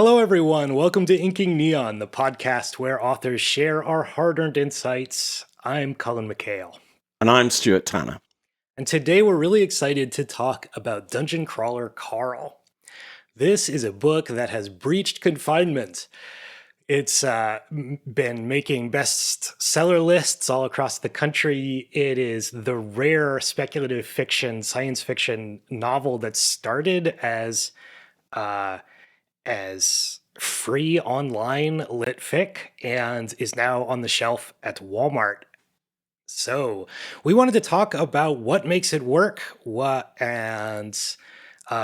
Hello, everyone. Welcome to Inking Neon, the podcast where authors share our hard-earned insights. I'm Colin McHale. And I'm Stuart Tanner. And today we're really excited to talk about Dungeon Crawler Carl. This is a book that has breached confinement. It's been making bestseller lists all across the country. It is the rare speculative fiction, science fiction novel that started as free online lit fic and is now on the shelf at Walmart. So we wanted to talk about what makes it work,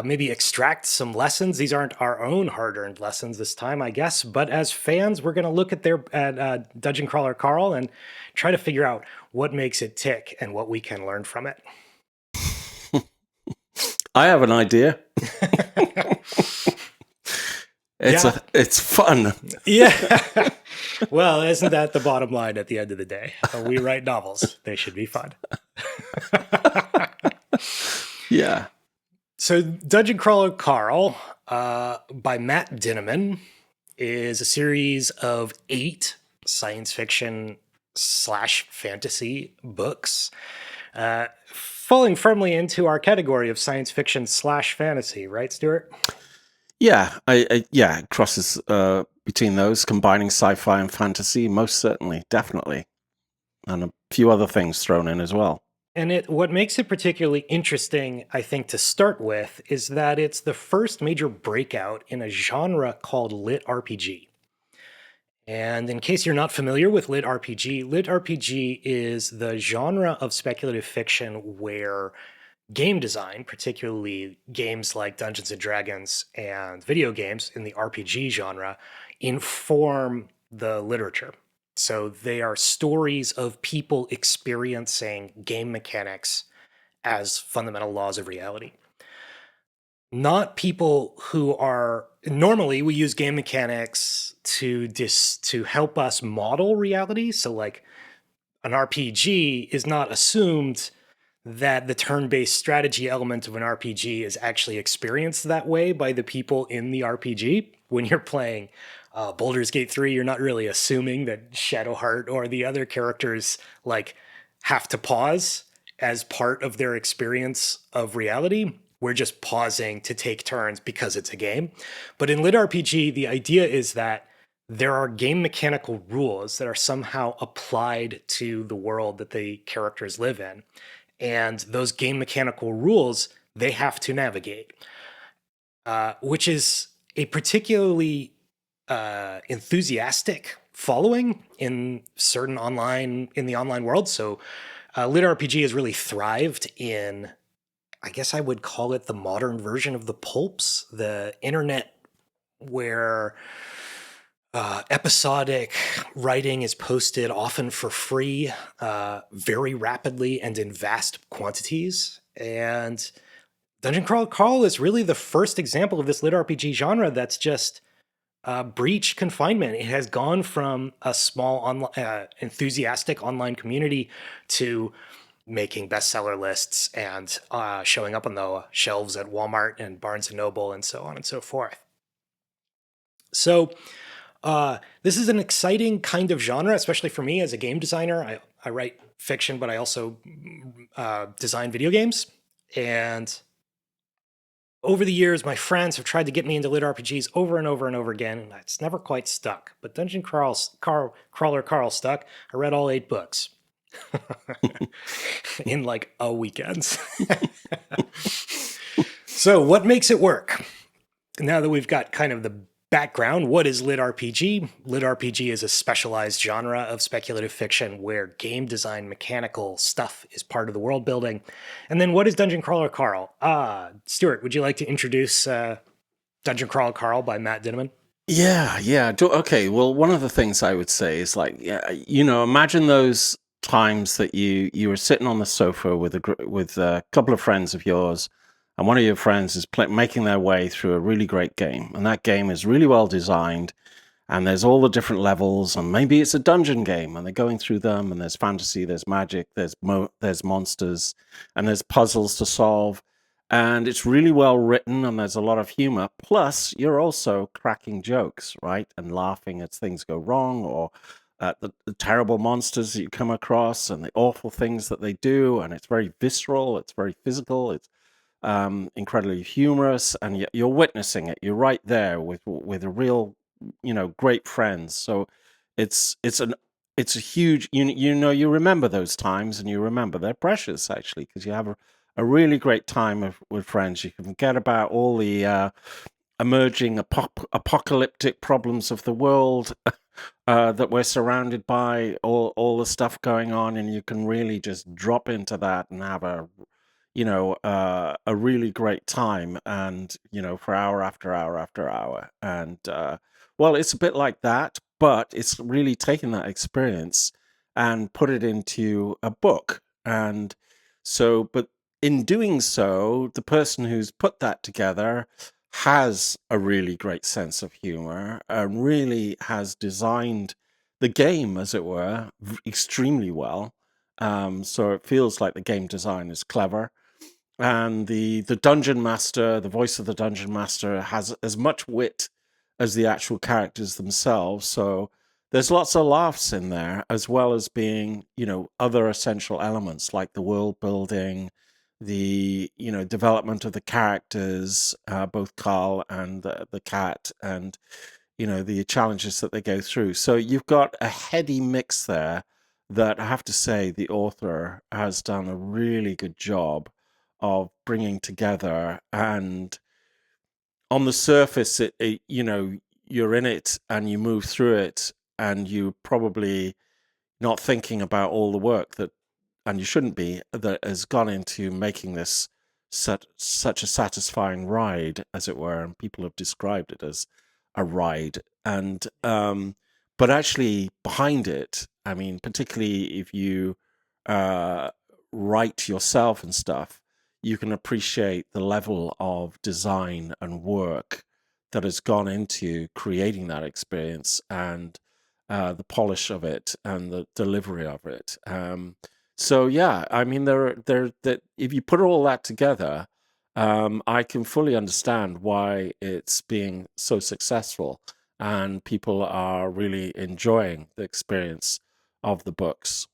maybe extract some lessons. These aren't our own hard-earned lessons this time, I guess, but as fans, we're going to look at Dungeon Crawler Carl and try to figure out what makes it tick and what we can learn from it. I have an idea. It's fun. Yeah. Well, isn't that the bottom line at the end of the day? We write novels. They should be fun. Yeah. So Dungeon Crawler Carl by Matt Dinniman is a series of 8 science fiction / fantasy books, falling firmly into our category of science fiction / fantasy, right, Stuart? Yeah, it crosses between those, combining sci-fi and fantasy, most certainly, definitely. And a few other things thrown in as well. And what makes it particularly interesting, I think, to start with, is that it's the first major breakout in a genre called lit RPG. And in case you're not familiar with lit RPG is the genre of speculative fiction where game design, particularly games like Dungeons and Dragons and video games in the RPG genre, inform the literature. So they are stories of people experiencing game mechanics as fundamental laws of reality. Not people who are normally we use game mechanics to help us model reality. So like an RPG is not assumed that the turn-based strategy element of an RPG is actually experienced that way by the people in the RPG. When you're playing Baldur's Gate 3, you're not really assuming that Shadowheart or the other characters like have to pause as part of their experience of reality. We're just pausing to take turns because it's a game. But in lit RPG, the idea is that there are game mechanical rules that are somehow applied to the world that the characters live in. And those game mechanical rules, they have to navigate, which is a particularly enthusiastic following in the online world. So lit RPG has really thrived in, I guess I would call it the modern version of the pulps, the internet where episodic writing is posted often for free, very rapidly and in vast quantities. And Dungeon Crawler Carl is really the first example of this lit RPG genre that's just breached confinement. It has gone from a small enthusiastic online community to making bestseller lists and showing up on the shelves at Walmart and Barnes & Noble and so on and so forth. So this is an exciting kind of genre, especially for me as a game designer. I write fiction, but I also design video games. And over the years, my friends have tried to get me into lit RPGs over and over and over again, and it's never quite stuck. But Dungeon Crawler Carl stuck. I read all 8 books in like a weekend. So what makes it work? Now that we've got kind of the background, what is lit RPG? Lit RPG is a specialized genre of speculative fiction where game design mechanical stuff is part of the world building. And then what is Dungeon Crawler Carl? Stuart, would you like to introduce Dungeon Crawler Carl by Matt Dinniman? Yeah. Okay, well, one of the things I would say is like, imagine those times that you were sitting on the sofa with a couple of friends of yours, and one of your friends is making their way through a really great game, and that game is really well designed, and there's all the different levels, and maybe it's a dungeon game, and they're going through them, and there's fantasy, there's magic, there's monsters, and there's puzzles to solve, And it's really well written, and there's a lot of humor. Plus, you're also cracking jokes, right? And laughing as things go wrong, or at the terrible monsters that you come across, and the awful things that they do. And it's very visceral, it's very physical, it's incredibly humorous, and you're witnessing it. You're right there with a real, great friends. So it's an it's a huge, you remember those times, and you remember they're precious actually, because you have a really great time with friends. You can forget about all the emerging apocalyptic problems of the world that we're surrounded by, all the stuff going on, and you can really just drop into that and have a really great time, and for hour after hour after hour. And well, it's a bit like that, but it's really taken that experience and put it into a book. And so, but in doing so, the person who's put that together has a really great sense of humor and really has designed the game, as it were, extremely well. So it feels like the game design is clever, and the dungeon master, the voice of the dungeon master, has as much wit as the actual characters themselves. So there's lots of laughs in there, as well as being other essential elements like the world building, the development of the characters, both Carl and the cat, and the challenges that they go through. So you've got a heady mix there that I have to say the author has done a really good job of bringing together. And on the surface, you're in it and you move through it, and you probably not thinking about all the work that, and you shouldn't be, that has gone into making this such a satisfying ride, as it were. And people have described it as a ride. And but actually behind it, I mean, particularly if you uh, write yourself and stuff, you can appreciate the level of design and work that has gone into creating that experience, and the polish of it and the delivery of it. So yeah, I mean, there that if you put all that together, I can fully understand why it's being so successful, and people are really enjoying the experience of the books.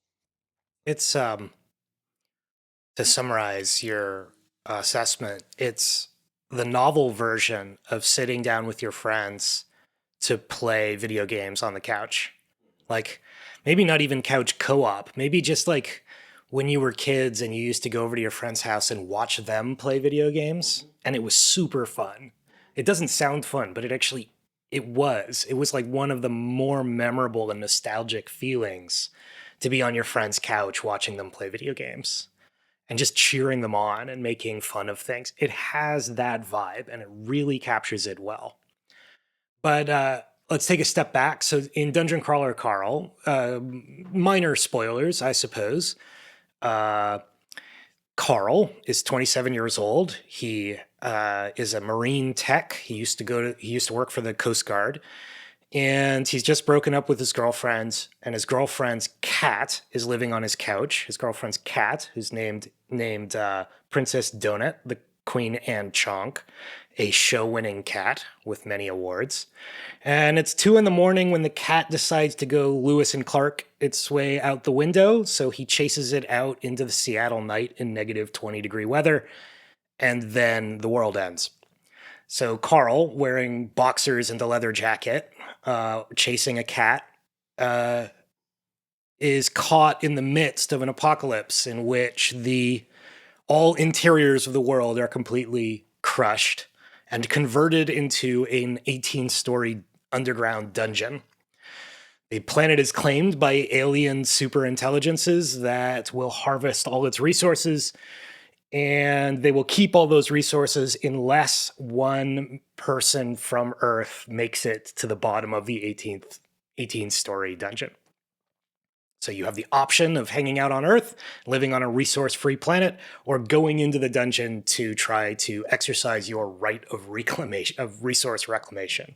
It's to summarize your assessment, it's the novel version of sitting down with your friends to play video games on the couch. Like, maybe not even couch co op, maybe just like when you were kids and you used to go over to your friend's house and watch them play video games, and it was super fun. It doesn't sound fun, but it was. It was like one of the more memorable and nostalgic feelings to be on your friend's couch watching them play video games and just cheering them on and making fun of things. It has that vibe and it really captures it well. But let's take a step back. So in Dungeon Crawler Carl, minor spoilers, I suppose. Uh, Carl is 27 years old. He is a Marine tech. He used to work for the Coast Guard, and he's just broken up with his girlfriend. And his girlfriend's cat is living on his couch. His girlfriend's cat, who's named Princess Donut, the Queen Anne Chonk, a show-winning cat with many awards. And it's 2 in the morning when the cat decides to go Lewis and Clark its way out the window. So he chases it out into the Seattle night in negative 20-degree weather, and then the world ends. So Carl, wearing boxers and a leather jacket, chasing a cat, uh, is caught in the midst of an apocalypse in which the all interiors of the world are completely crushed and converted into an 18-story underground dungeon. The planet is claimed by alien superintelligences that will harvest all its resources, and they will keep all those resources unless one person from Earth makes it to the bottom of the 18-story dungeon. So you have the option of hanging out on Earth, living on a resource-free planet, or going into the dungeon to try to exercise your right of reclamation, of resource reclamation.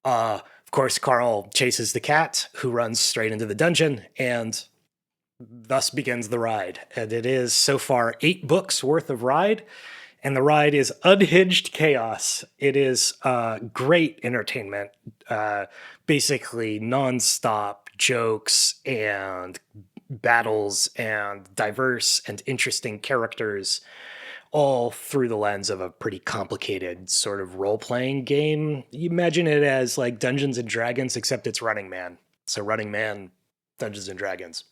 Of course, Carl chases the cat, who runs straight into the dungeon, and thus begins the ride. And it is so far 8 books worth of ride. and the ride is Unhinged Chaos. It is great entertainment, basically nonstop jokes and battles and diverse and interesting characters, all through the lens of a pretty complicated sort of role playing game. You imagine it as like Dungeons and Dragons, except it's Running Man. So, Running Man, Dungeons and Dragons.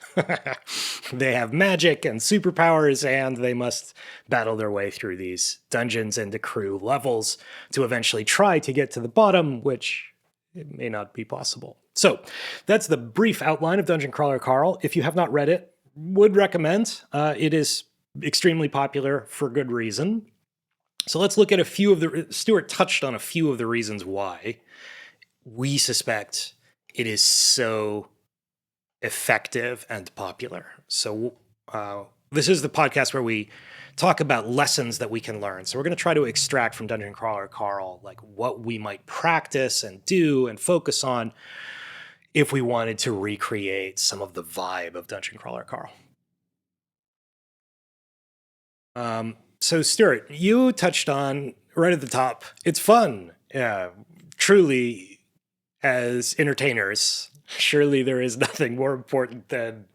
They have magic and superpowers, and they must battle their way through these dungeons and accrue levels to eventually try to get to the bottom, which it may not be possible. So, that's the brief outline of Dungeon Crawler Carl. If you have not read it, would recommend. It is extremely popular for good reason. So let's look at a few of the. Stuart touched on a few of the reasons why we suspect it is so effective and popular. So this is the podcast where we talk about lessons that we can learn. So we're going to try to extract from Dungeon Crawler Carl like what we might practice and do and focus on if we wanted to recreate some of the vibe of Dungeon Crawler Carl. So Stuart, you touched on right at the top. It's fun. Yeah, truly, as entertainers, surely there is nothing more important than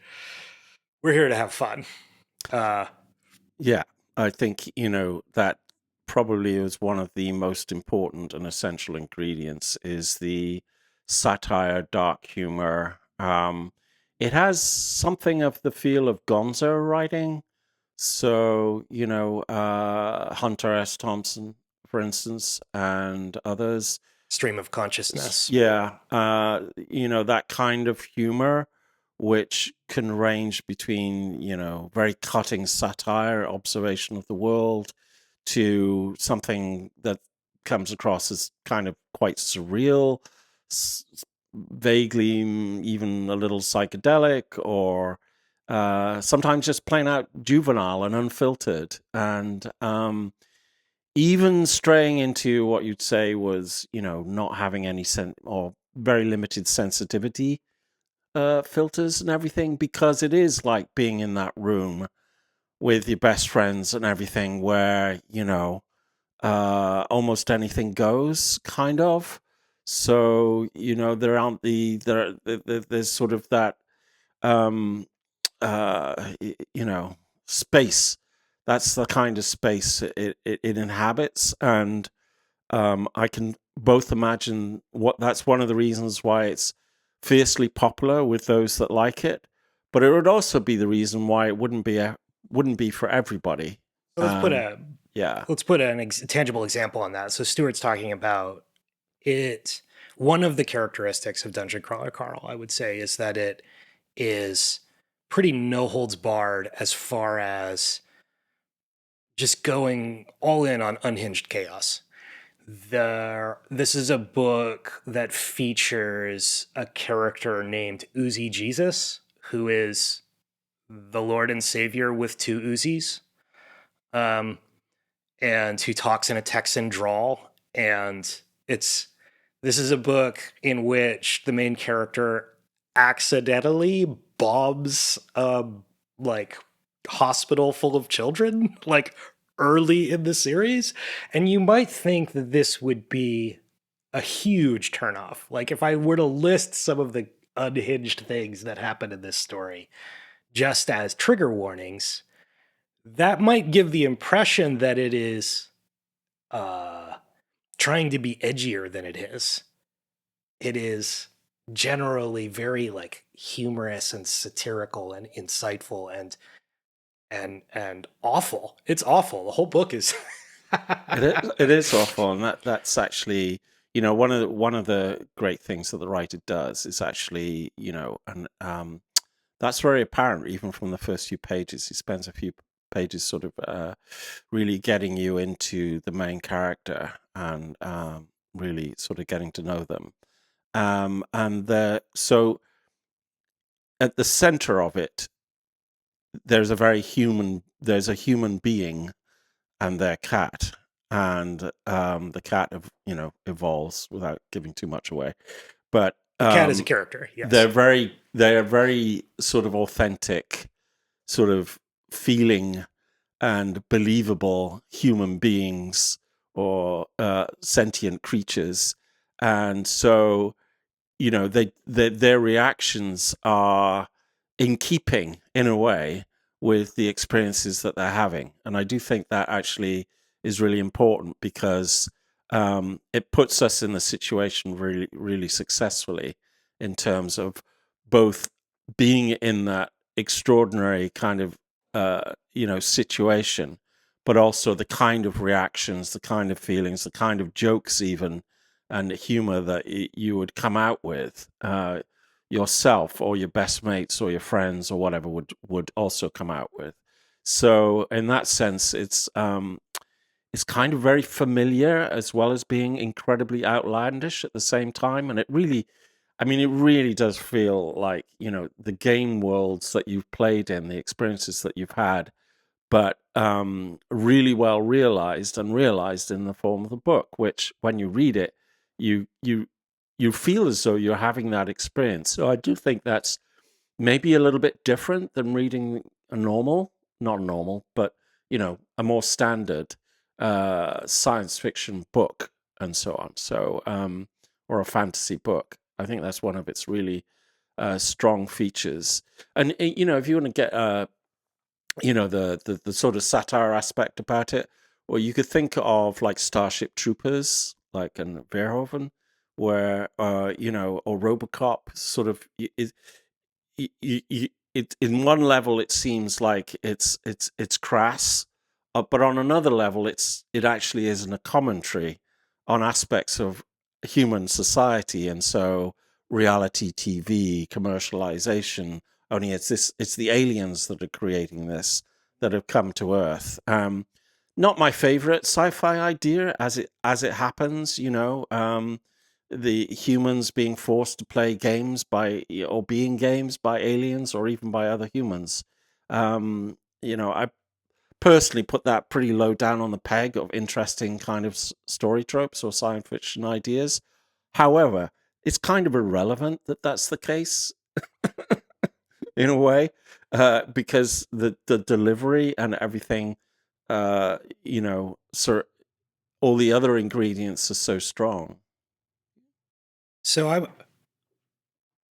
we're here to have fun. Yeah, I think, that probably is one of the most important and essential ingredients is the satire, dark humor. It has something of the feel of Gonzo writing. So, Hunter S. Thompson, for instance, and others. Stream of consciousness. Yeah, that kind of humor, which can range between, very cutting satire, observation of the world, to something that comes across as kind of quite surreal, vaguely even a little psychedelic, or sometimes just plain out juvenile and unfiltered. And even straying into what you'd say was, not having any or very limited sensitivity filters and everything, because it is like being in that room with your best friends and everything where, almost anything goes, kind of. So, there aren't there's sort of that, space. That's the kind of space it inhabits. And I can both imagine that's one of the reasons why it's fiercely popular with those that like it, but it would also be the reason why it wouldn't be for everybody. So let's put a tangible example on that. So Stuart's talking about it. One of the characteristics of Dungeon Crawler Carl, I would say, is that it is pretty no holds barred as far as just going all in on unhinged chaos. This is a book that features a character named Uzi Jesus, who is the Lord and Savior with two Uzis, and who talks in a Texan drawl. And this is a book in which the main character accidentally bobs a like hospital full of children, like early in the series. And you might think that this would be a huge turnoff. Like if I were to list some of the unhinged things that happen in this story just as trigger warnings, that might give the impression that it is trying to be edgier than it is. It is generally very like humorous and satirical and insightful and awful. It's awful. The whole book is. It is awful, and that's actually, one of the great things that the writer does is actually, and that's very apparent even from the first few pages. He spends a few pages sort of really getting you into the main character and really sort of getting to know them. So at the center of it, there's a human being and their cat, and the cat evolves without giving too much away. But the cat is a character. Yes, they are very sort of authentic, sort of feeling and believable human beings or sentient creatures. And so, their reactions are in keeping, in a way, with the experiences that they're having. And I do think that actually is really important because it puts us in the situation really, really successfully in terms of both being in that extraordinary kind of situation, but also the kind of reactions, the kind of feelings, the kind of jokes, even, and humor that you would come out with yourself, or your best mates, or your friends, or whatever would also come out with. So in that sense, it's kind of very familiar as well as being incredibly outlandish at the same time, and it really does feel like the game worlds that you've played in, the experiences that you've had, but really well realized and realized in the form of the book, which when you read it, you feel as though you're having that experience. So I do think that's maybe a little bit different than reading a normal, not normal, but a more standard science fiction book and so on. So or a fantasy book. I think that's one of its really strong features. And if you want to get the sort of satire aspect about it, well, you could think of like Starship Troopers, like in Verhoeven, where or RoboCop. Sort of it in one level it seems like it's crass, but on another level it actually isn't a commentary on aspects of human society, and so reality TV commercialization. Only it's the aliens that are creating this, that have come to Earth. Not my favorite sci-fi idea, as it happens. The humans being forced to play games or being games by aliens or even by other humans. I personally put that pretty low down on the peg of interesting kind of story tropes or science fiction ideas. However, it's kind of irrelevant that that's the case in a way, because the delivery and everything, so all the other ingredients are so strong. So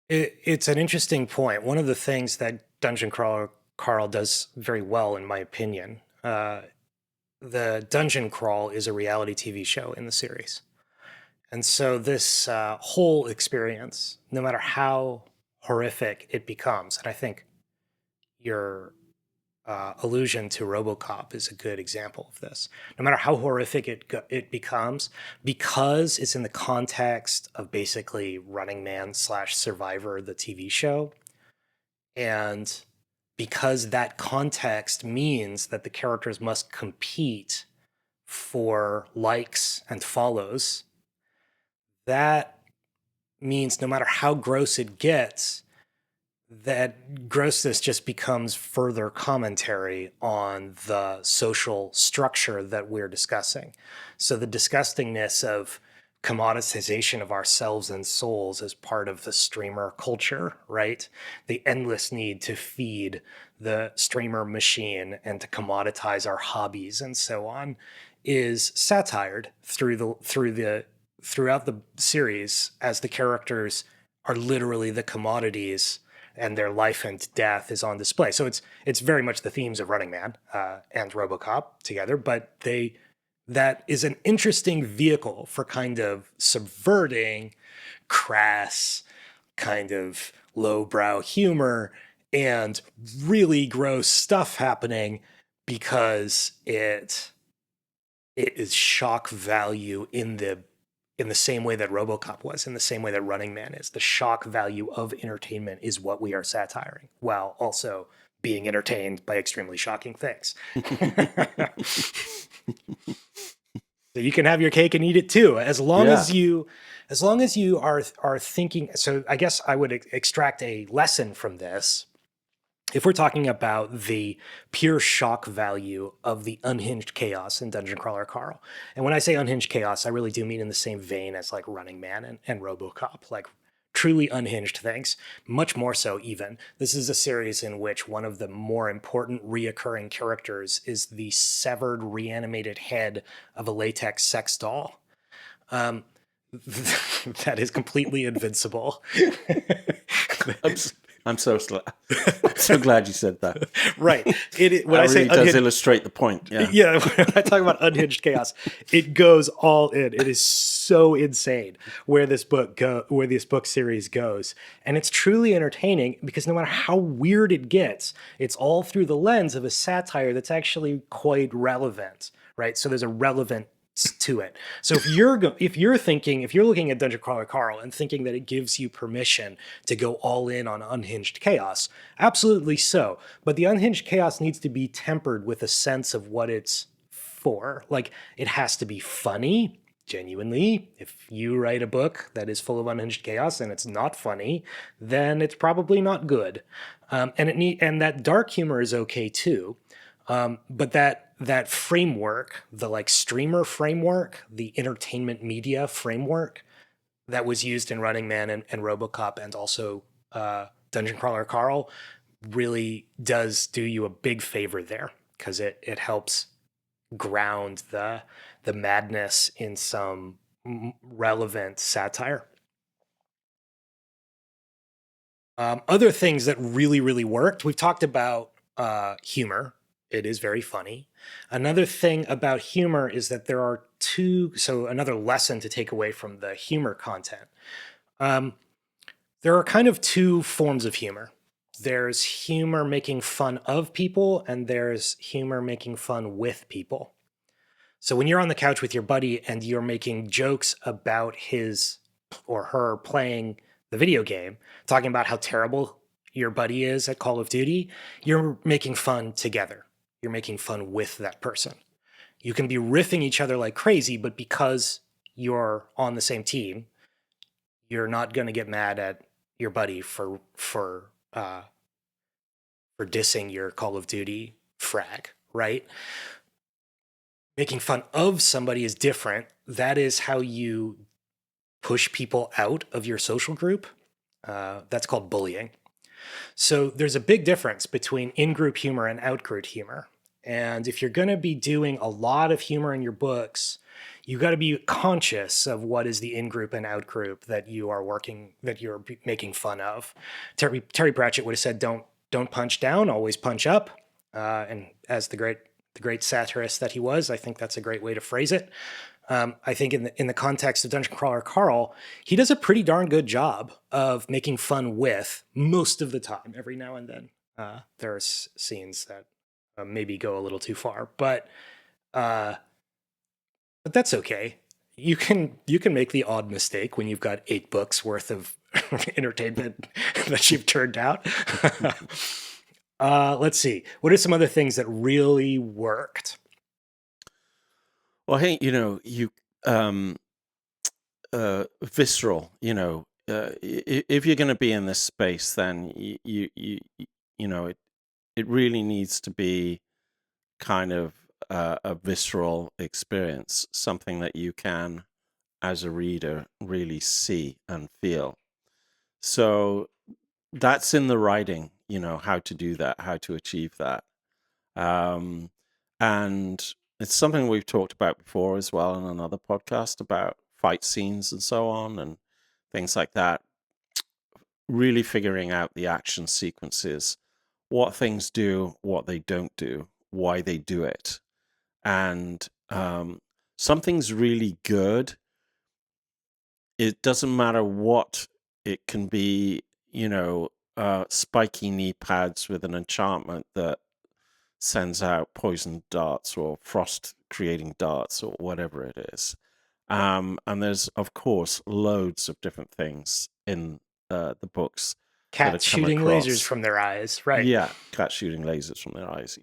it's an interesting point. One of the things that Dungeon Crawler Carl does very well, in my opinion, the Dungeon Crawl is a reality TV show in the series. And so this whole experience, no matter how horrific it becomes, and I think your allusion to RoboCop is a good example of this. No matter how horrific it becomes, because it's in the context of basically Running Man / Survivor, the TV show, and because that context means that the characters must compete for likes and follows, that means no matter how gross it gets, that grossness just becomes further commentary on the social structure that we're discussing. So the disgustingness of commoditization of ourselves and souls as part of the streamer culture, right? The endless need to feed the streamer machine and to commoditize our hobbies and so on is satired throughout the series, as the characters are literally the commodities and their life and death is on display. So it's very much the themes of Running Man and RoboCop together, but that is an interesting vehicle for kind of subverting crass, kind of lowbrow humor and really gross stuff happening, because it is shock value in the same way that RoboCop was, in the same way that Running Man is. The shock value of entertainment is what we are satiring, while also being entertained by extremely shocking things. So you can have your cake and eat it too, as long as you are thinking. So I guess I would extract a lesson from this. If we're talking about the pure shock value of the unhinged chaos in Dungeon Crawler Carl, and when I say unhinged chaos, I really do mean in the same vein as like Running Man and RoboCop, like truly unhinged things, much more so even. This is a series in which one of the more important reoccurring characters is the severed, reanimated head of a latex sex doll. Um, that is completely invincible. I'm, s- I'm so I'm so glad you said that. Right. When That I say really does unhinged, illustrate the point. Yeah. yeah, when I talk about unhinged chaos, it goes all in. It is so insane where this book series goes, and it's truly entertaining because no matter how weird it gets, it's all through the lens of a satire that's actually quite relevant, right? So there's a relevance to it. So if you're looking at Dungeon Crawler Carl and thinking that it gives you permission to go all in on unhinged chaos, absolutely so. But the unhinged chaos needs to be tempered with a sense of what it's for. Like, it has to be funny, genuinely. If you write a book that is full of unhinged chaos and it's not funny, then it's probably not good. And that dark humor is okay too. But that framework, the like streamer framework, the entertainment media framework that was used in Running Man and RoboCop, and also Dungeon Crawler Carl, really does do you a big favor there because it helps ground the madness in some relevant satire. Other things that really worked, we've talked about humor. It is very funny. Another thing about humor is that there are so another lesson to take away from the humor content. Um, there are kind of two forms of humor. There's humor making fun of people, and there's humor making fun with people. So when you're on the couch with your buddy and you're making jokes about his or her playing the video game, talking about how terrible your buddy is at Call of Duty, you're making fun together. You're making fun with that person. You can be riffing each other like crazy, but because you're on the same team, you're not going to get mad at your buddy for dissing your Call of Duty frag, right? Making fun of somebody is different. That is how you push people out of your social group. That's called bullying. So there's a big difference between in-group humor and out-group humor. And if you're going to be doing a lot of humor in your books, you got to be conscious of what is the in-group and out-group that you're making fun of. Terry Pratchett would have said, "Don't punch down, always punch up." And as the great satirist that he was, I think that's a great way to phrase it. I think in the context of Dungeon Crawler Carl, he does a pretty darn good job of making fun with most of the time. Every now and then, there are scenes that maybe go a little too far, uh, but that's okay. You can make the odd mistake when you've got 8 books worth of entertainment that you've turned out. Let's see. What are some other things that really worked? Well, hey, you um, visceral. If you're going to be in this space, then it really needs to be kind of a visceral experience, something that you can, as a reader, really see and feel. So that's in the writing, how to do that, how to achieve that. Um, and it's something we've talked about before as well in another podcast about fight scenes and so on and things like that. Really figuring out the action sequences, what things do, what they don't do, why they do it. And something's really good. It doesn't matter what it can be, spiky knee pads with an enchantment that sends out poison darts or frost creating darts or whatever it is. And there's, of course, loads of different things in the books that have Cats come shooting lasers across. from their eyes, right? Yeah, cats shooting lasers from their eyes,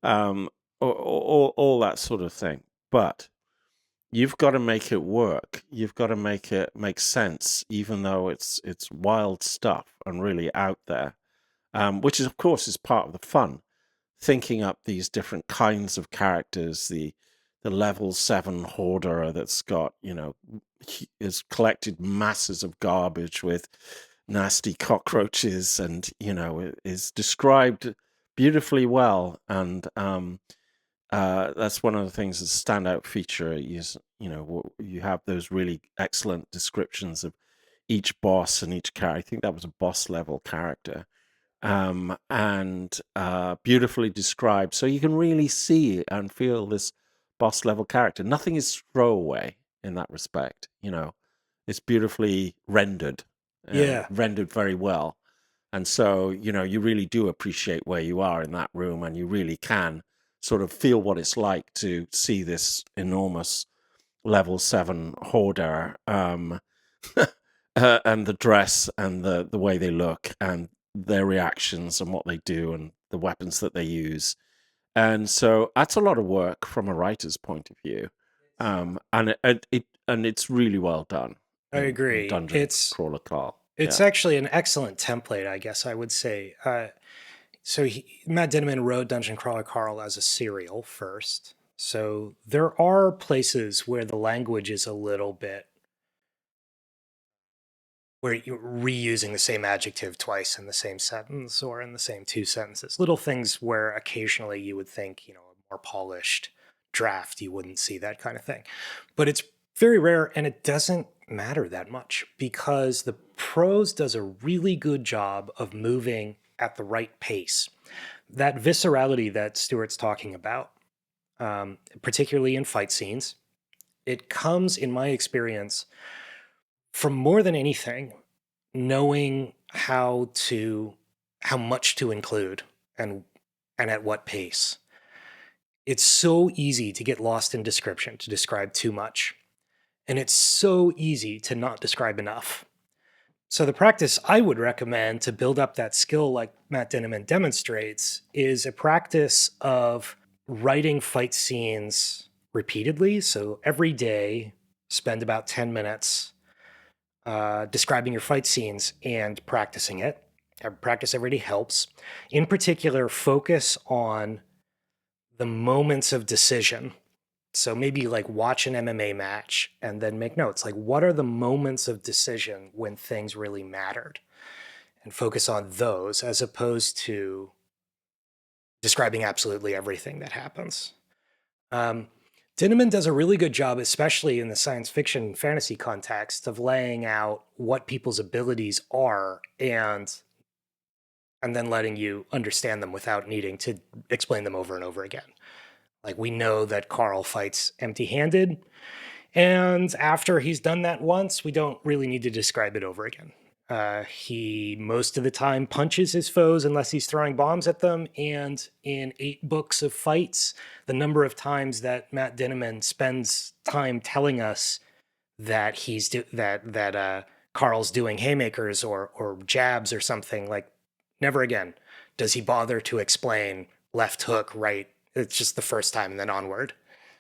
um, all that sort of thing. But you've got to make it work. You've got to make it make sense, even though it's wild stuff and really out there, which is, of course, is part of the fun. Thinking up these different kinds of characters, the the level 7 hoarder that's got, has collected masses of garbage with nasty cockroaches, and is described beautifully well. And that's one of the things that's a standout feature is, you have those really excellent descriptions of each boss and each character. I think that was a boss level character, and beautifully described. So you can really see and feel this boss level character. Nothing is throwaway in that respect. It's beautifully rendered, Yeah. rendered very well. And so, you really do appreciate where you are in that room, and you really can sort of feel what it's like to see this enormous level 7 hoarder, and the dress and the way they look and their reactions and what they do and the weapons that they use. And so that's a lot of work from a writer's point of view. And it's really well done I in agree. Dungeon Crawler Carl. It's Yeah. actually an excellent template, I guess I would say. So Matt Dinniman wrote Dungeon Crawler Carl as a serial first. So there are places where the language is a little bit where you're reusing the same adjective twice in the same sentence or in the same two sentences. Little things where occasionally you would think, a more polished draft, you wouldn't see that kind of thing. But it's very rare, and it doesn't matter that much because the prose does a really good job of moving at the right pace. That viscerality that Stuart's talking about, particularly in fight scenes, it comes, in my experience, from more than anything, knowing how much to include and at what pace. It's so easy to get lost in description, to describe too much. And it's so easy to not describe enough. So the practice I would recommend to build up that skill like Matt Dinniman demonstrates is a practice of writing fight scenes repeatedly. So every day, spend about 10 minutes describing your fight scenes and practicing it. Practice every day helps. In particular, focus on the moments of decision. So maybe like watch an MMA match and then make notes. Like, what are the moments of decision when things really mattered? And focus on those as opposed to describing absolutely everything that happens. Dinniman does a really good job, especially in the science fiction fantasy context, of laying out what people's abilities are and then letting you understand them without needing to explain them over and over again. Like, we know that Carl fights empty-handed, and after he's done that once, we don't really need to describe it over again. He most of the time punches his foes unless he's throwing bombs at them. And in 8 books of fights, the number of times that Matt Dinniman spends time telling us that Carl's doing haymakers or jabs or something, like, never again does he bother to explain left hook, right. It's just the first time and then onward.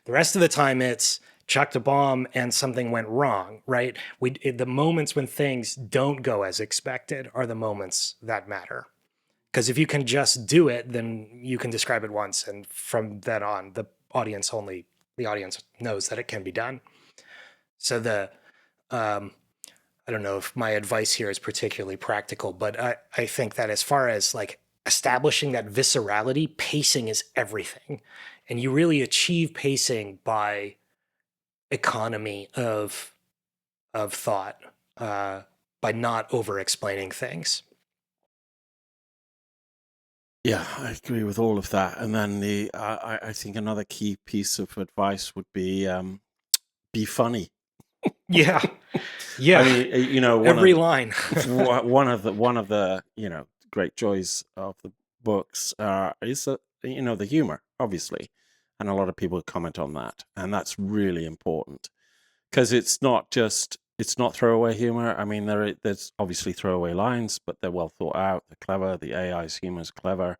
The rest of the time it's chucked a bomb and something went wrong, right? The moments when things don't go as expected are the moments that matter. Because if you can just do it, then you can describe it once, and from then on, the audience knows that it can be done. So I don't know if my advice here is particularly practical, but I think that as far as like establishing that viscerality, pacing is everything. And you really achieve pacing by economy of thought, by not over explaining things. Yeah, I agree with all of that. And then I think another key piece of advice would be funny. Yeah. Yeah. I mean, every line. one of the great joys of the books is the humor, obviously, and a lot of people comment on that, and that's really important because it's not throwaway humor. I mean, there's obviously throwaway lines, but they're well thought out. They're clever. The AI's humor is clever.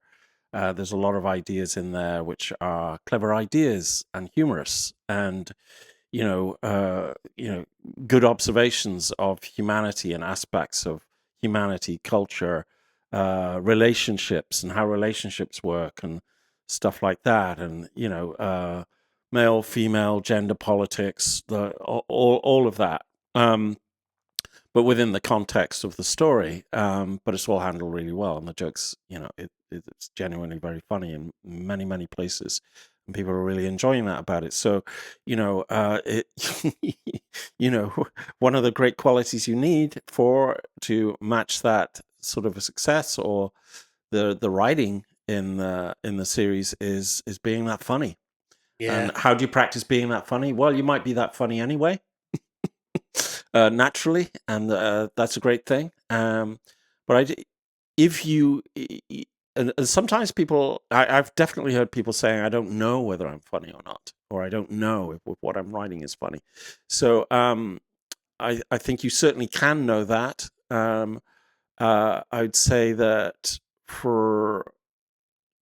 There's a lot of ideas in there which are clever ideas and humorous, and good observations of humanity and aspects of humanity, culture, relationships, and how relationships work, and stuff like that. And male, female, gender politics, all of that. But within the context of the story. But it's all handled really well, and the jokes, it's genuinely very funny in many, many places, and people are really enjoying that about it. So, it, one of the great qualities you need to match that sort of a success or the writing in the series is being that funny. Yeah. And how do you practice being that funny? Well, you might be that funny anyway, naturally, and that's a great thing. But if you, and sometimes people, I've definitely heard people saying, I don't know whether I'm funny or not, or I don't know if what I'm writing is funny. So I think you certainly can know that. I'd say that for,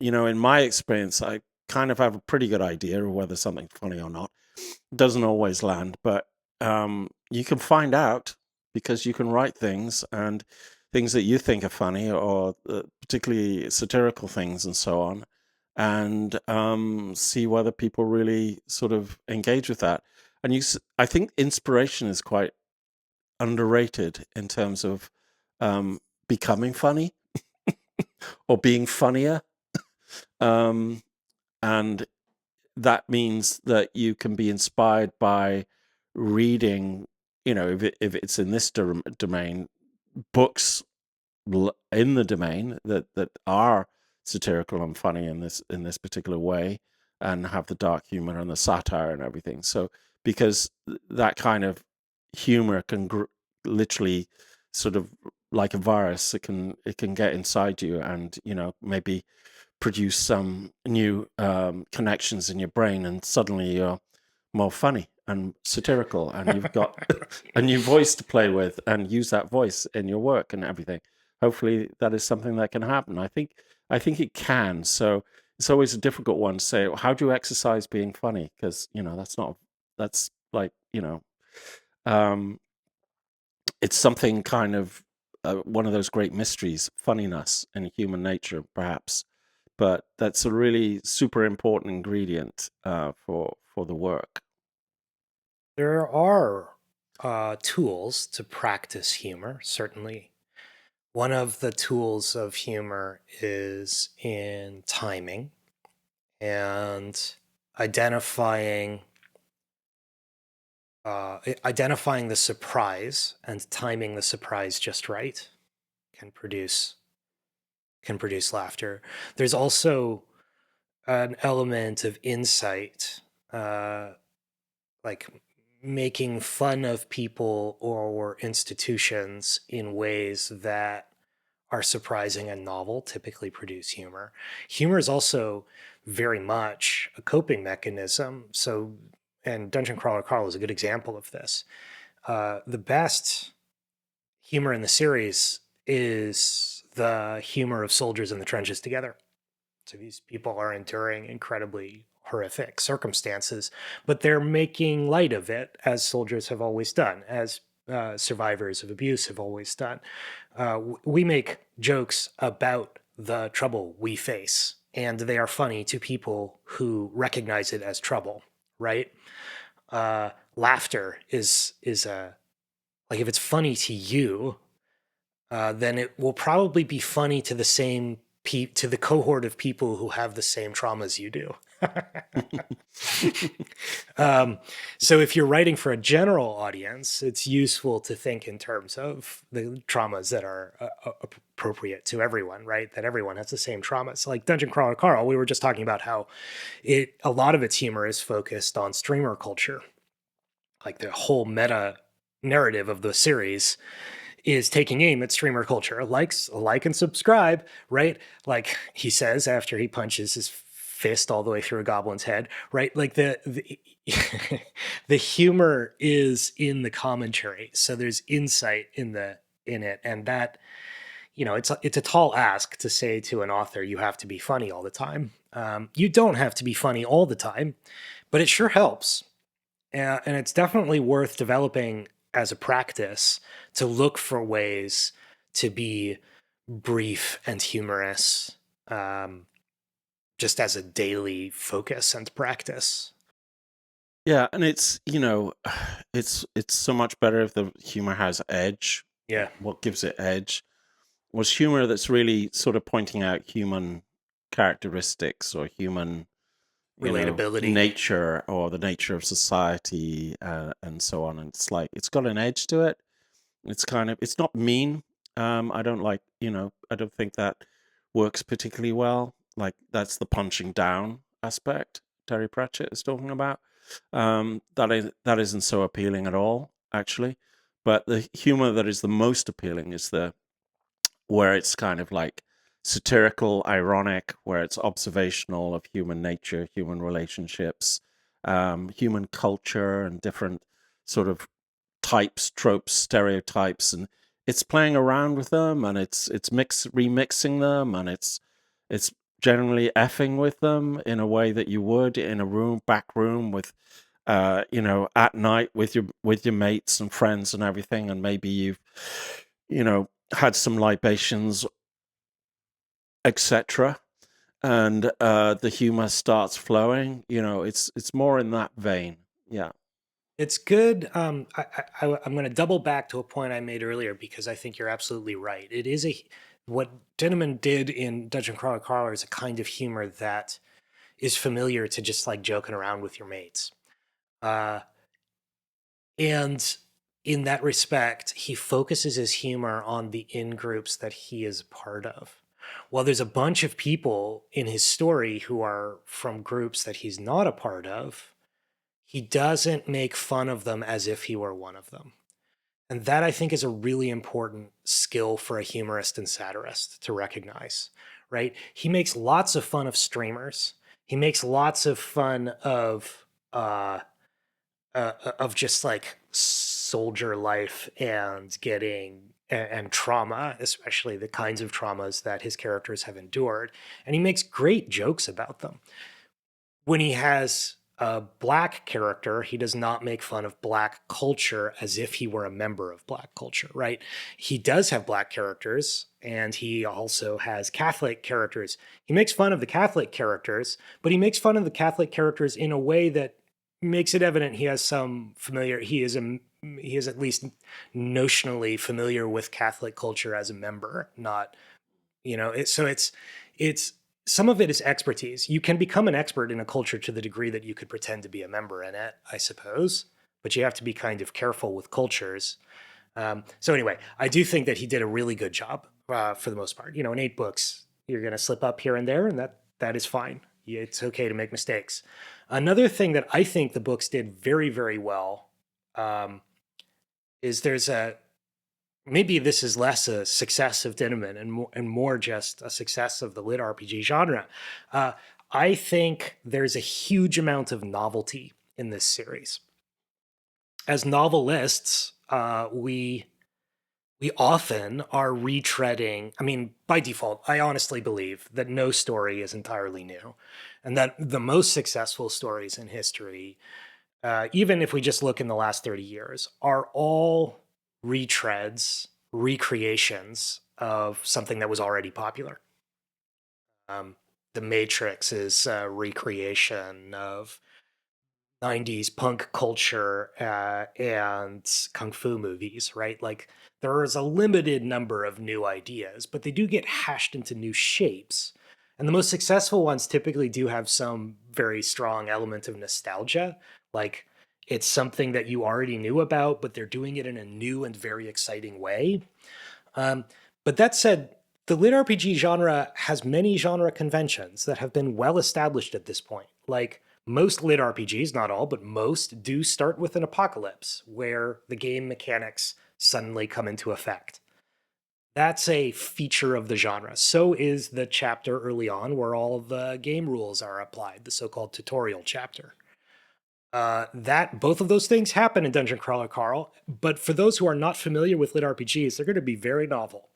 in my experience, I kind of have a pretty good idea of whether something's funny or not. It doesn't always land, but you can find out because you can write things and things that you think are funny, or particularly satirical things and so on, and see whether people really sort of engage with that. And I think inspiration is quite underrated in terms of becoming funny or being funnier. And that means that you can be inspired by reading, if it's in this domain, books in the domain that are satirical and funny in this particular way, and have the dark humor and the satire and everything. So because that kind of humor can literally sort of like a virus, it can get inside you, and maybe produce some new connections in your brain, and suddenly you're more funny and satirical, and you've got a new voice to play with and use that voice in your work and everything. Hopefully that is something that can happen. I think it can. So it's always a difficult one to say, how do you exercise being funny? Because that's like, um, it's something kind of one of those great mysteries, funniness in human nature, perhaps. But that's a really super important ingredient for the work. There are tools to practice humor, certainly. One of the tools of humor is in timing and identifying identifying the surprise and timing the surprise just right can produce laughter. There's also an element of insight, like making fun of people or institutions in ways that are surprising and novel typically produce humor. Humor is also very much a coping mechanism. So, and Dungeon Crawler Carl is a good example of this. The best humor in the series is the humor of soldiers in the trenches together. So these people are enduring incredibly horrific circumstances, but they're making light of it, as soldiers have always done, as survivors of abuse have always done. We make jokes about the trouble we face, and they are funny to people who recognize it as trouble, right? Laughter is a like if it's funny to you, then it will probably be funny to to the cohort of people who have the same traumas you do. So if you're writing for a general audience, it's useful to think in terms of the traumas that are appropriate to everyone, right? That everyone has the same traumas. Like Dungeon Crawler Carl, we were just talking about how a lot of its humor is focused on streamer culture. Like the whole meta narrative of the series is taking aim at streamer culture. Like and subscribe, right? Like he says after he punches his fist all the way through a goblin's head, right? Like the the humor is in the commentary. So there's insight in it, and that it's a tall ask to say to an author you have to be funny all the time. You don't have to be funny all the time, but it sure helps. And it's definitely worth developing as a practice to look for ways to be brief and humorous, just as a daily focus and practice. Yeah, and it's it's so much better if the humor has edge. Yeah, What gives it edge was humor that's really sort of pointing out human characteristics or human, relatability. nature or the nature of society, and so on. And it's like it's got an edge to it. It's kind of it's not mean. I don't like I don't think that works particularly well. Like that's the punching down aspect Terry Pratchett is talking about. That isn't so appealing at all, actually. But the humor that is the most appealing is the where it's kind of like satirical, ironic, where it's observational of human nature, human relationships, human culture, and different sort of types, tropes, stereotypes, and it's playing around with them, and it's remixing them, and it's generally effing with them in a way that you would in a back room with at night with your mates and friends and everything, and maybe you've had some libations, etc., and the humor starts flowing. It's more in that vein. Yeah. It's good. I'm going to double back to a point I made earlier because I think you're absolutely right. It is what Dinniman did in Dungeon Crawler Crawler is a kind of humor that is familiar to just like joking around with your mates. Uh, and in that respect, he focuses his humor on the in groups that he is a part of. While there's a bunch of people in his story who are from groups that he's not a part of, he doesn't make fun of them as if he were one of them. And that I think is a really important skill for a humorist and satirist to recognize, right? He makes lots of fun of streamers. He makes lots of fun of just like soldier life and and trauma, especially the kinds of traumas that his characters have endured. And he makes great jokes about them. When he has a black character, he does not make fun of black culture as if he were a member of black culture, right? He does have black characters and he also has Catholic characters. He makes fun of the Catholic characters, but he makes fun of the Catholic characters in a way that makes it evident he has some familiar he is at least notionally familiar with Catholic culture as a member, not so it's some of it is expertise. You can become an expert in a culture to the degree that you could pretend to be a member in it, I suppose, but you have to be kind of careful with cultures. So anyway, I do think that he did a really good job for the most part. In 8 books, you're going to slip up here and there, and that is fine. It's okay to make mistakes. Another thing that I think the books did very, very well um, is there's a maybe this is less a success of Dinniman and more just a success of the lit RPG genre. Uh, I think there's a huge amount of novelty in this series. As novelists, we often are retreading. I mean, by default, I honestly believe that no story is entirely new, and that the most successful stories in history, even if we just look in the last 30 years, are all retreads, recreations of something that was already popular. Um, the Matrix is a recreation of 90s punk culture and kung fu movies, right? Like there is a limited number of new ideas, but they do get hashed into new shapes. And the most successful ones typically do have some very strong element of nostalgia. Like it's something that you already knew about, but they're doing it in a new and very exciting way. Um, but that said, the lit RPG genre has many genre conventions that have been well established at this point. Like most lit RPGs, not all, but most do start with an apocalypse where the game mechanics suddenly come into effect. That's a feature of the genre. So is the chapter early on where all of the game rules are applied, the so-called tutorial chapter. That both of those things happen in Dungeon Crawler Carl, but for those who are not familiar with lit RPGs, they're going to be very novel.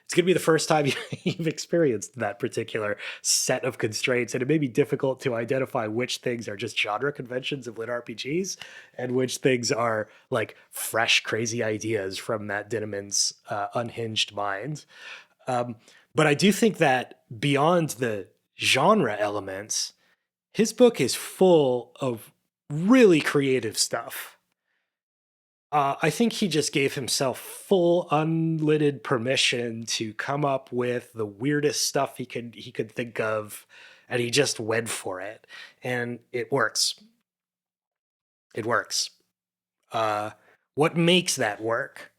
It's going to be the first time you've experienced that particular set of constraints, and it may be difficult to identify which things are just genre conventions of lit RPGs and which things are like fresh, crazy ideas from Matt Dinniman's unhinged mind. Um, but I do think that beyond the genre elements, his book is full of really creative stuff. I think he just gave himself full unlimited permission to come up with the weirdest stuff he could think of, and he just went for it, and it works. It works. Uh, what makes that work?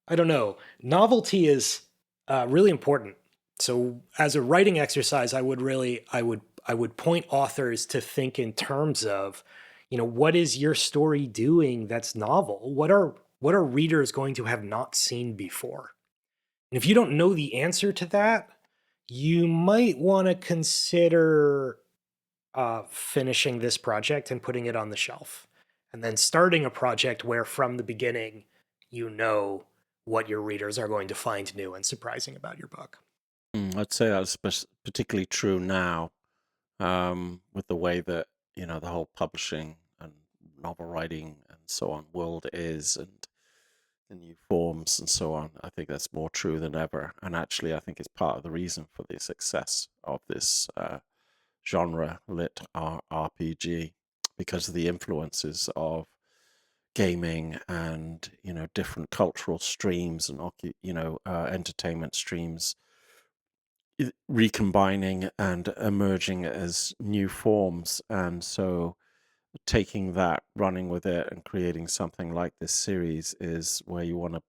I don't know. Novelty is really important. So, as a writing exercise, I would point authors to think in terms of, what is your story doing that's novel? What are readers going to have not seen before? And if you don't know the answer to that, you might want to consider finishing this project and putting it on the shelf, and then starting a project where from the beginning you know what your readers are going to find new and surprising about your book. I'd say that's particularly true now, with the way that the whole publishing and novel writing and so on world is, and the new forms and so on. I think that's more true than ever, and actually, I think it's part of the reason for the success of this genre lit RPG, because of the influences of gaming and different cultural streams and entertainment streams recombining and emerging as new forms. And so taking that, running with it, and creating something like this series is where you want to,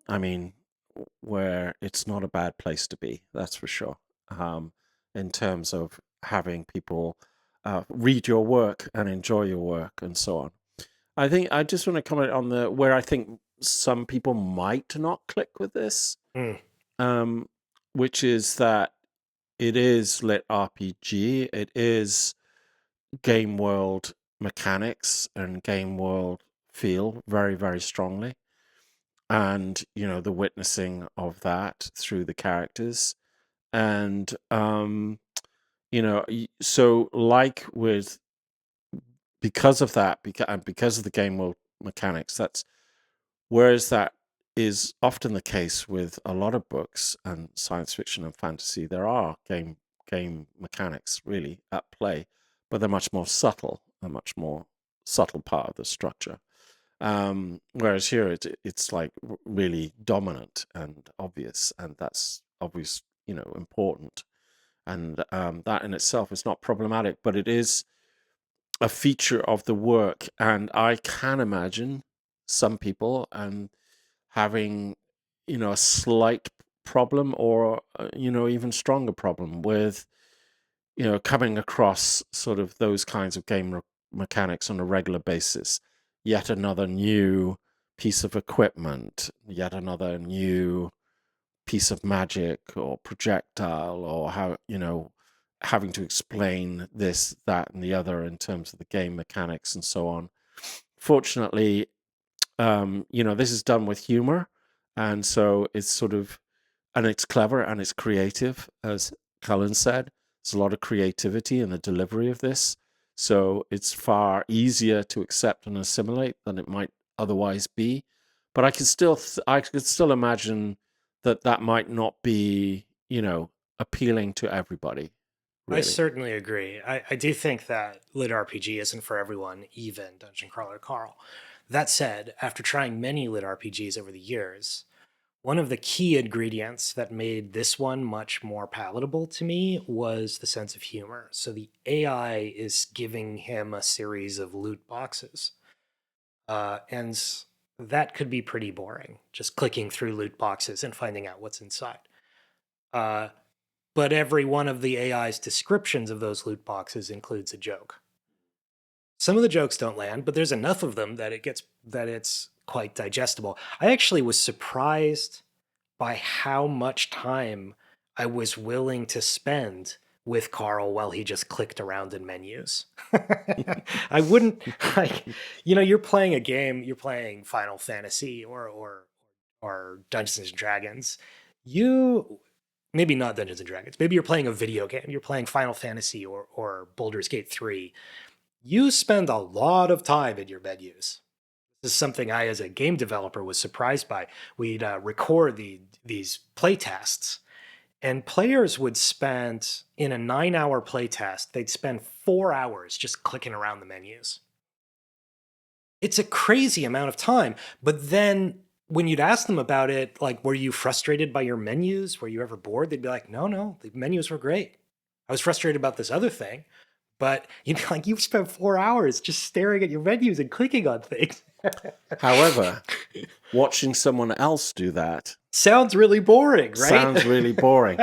I mean, where it's not a bad place to be, that's for sure. In terms of having people read your work and enjoy your work and so on. I think I just want to comment on the where I think some people might not click with this, Mm. um, which is that it is lit RPG. It is game world mechanics and game world feel very, very strongly. And, the witnessing of that through the characters. And, so like with, because of that, and because of the game world mechanics, that's whereas that is often the case with a lot of books and science fiction and fantasy. There are game mechanics really at play, but they're much more subtle, a much more subtle part of the structure. Whereas here it's like really dominant and obvious, and that's obvious, important. And that in itself is not problematic, but it is a feature of the work. And I can imagine some people and having a slight problem, or even stronger problem with coming across sort of those kinds of mechanics on a regular basis. Yet another new piece of equipment, yet another new piece of magic or projectile, or how having to explain this, that, and the other in terms of the game mechanics and so on. Fortunately, this is done with humor, and so it's sort of, and it's clever and it's creative, as Cullen said. There's a lot of creativity in the delivery of this, so it's far easier to accept and assimilate than it might otherwise be. But I could still imagine that that might not be, appealing to everybody, I really. certainly agree. I do think that lit RPG isn't for everyone, even Dungeon Crawler Carl. That said, after trying many lit RPGs over the years, one of the key ingredients that made this one much more palatable to me was the sense of humor. So the AI is giving him a series of loot boxes. And that could be pretty boring, just clicking through loot boxes and finding out what's inside. Uh, but every one of the AI's descriptions of those loot boxes includes a joke. Some of the jokes don't land, but there's enough of them that it's quite digestible. I actually was surprised by how much time I was willing to spend with Carl while he just clicked around in menus. I wouldn't like, you're playing a game, you're playing Final Fantasy or Dungeons and Dragons. You maybe not Dungeons and Dragons. Maybe you're playing a video game. You're playing Final Fantasy or Baldur's Gate 3. You spend a lot of time in your menus. This is something I, as a game developer, was surprised by. We'd record these play tests, and players would spend, in a 9-hour play test, they'd spend 4 hours just clicking around the menus. It's a crazy amount of time. But then when you'd ask them about it, like, were you frustrated by your menus? Were you ever bored? They'd be like, no, no, the menus were great. I was frustrated about this other thing. But you'd be like, you've spent 4 hours just staring at your menus and clicking on things. However, watching someone else do that Sounds really boring, right? sounds really boring.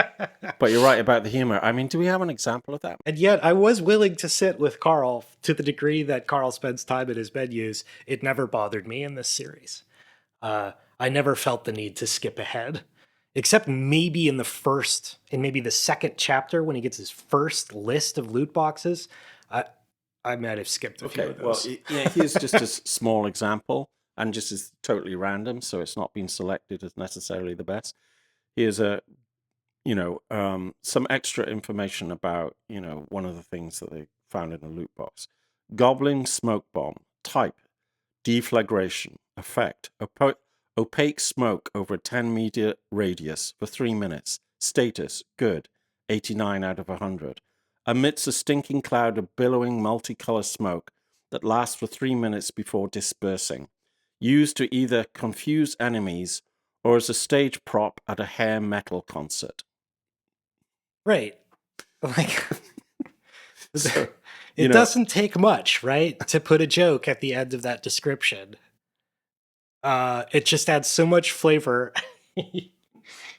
But you're right about the humor. I mean, do we have an example of that? And yet I was willing to sit with Carl to the degree that Carl spends time at his menus. It never bothered me in this series. I never felt the need to skip ahead, except maybe in maybe the second chapter when he gets his first list of loot boxes. I, I might have skipped a few Okay, of well, those. yeah, here's just a small example, and just is totally random, so it's not been selected as necessarily the best. Here's some extra information about, one of the things that they found in the loot box. Goblin smoke bomb. Type, deflagration. Effect, opaque smoke over a 10-meter radius for 3 minutes. Status, good, 89 out of 100. Amidst a stinking cloud of billowing multicolored smoke that lasts for 3 minutes before dispersing. Used to either confuse enemies or as a stage prop at a hair metal concert. Right. Like, So, it doesn't take much, right, to put a joke at the end of that description. It just adds so much flavor.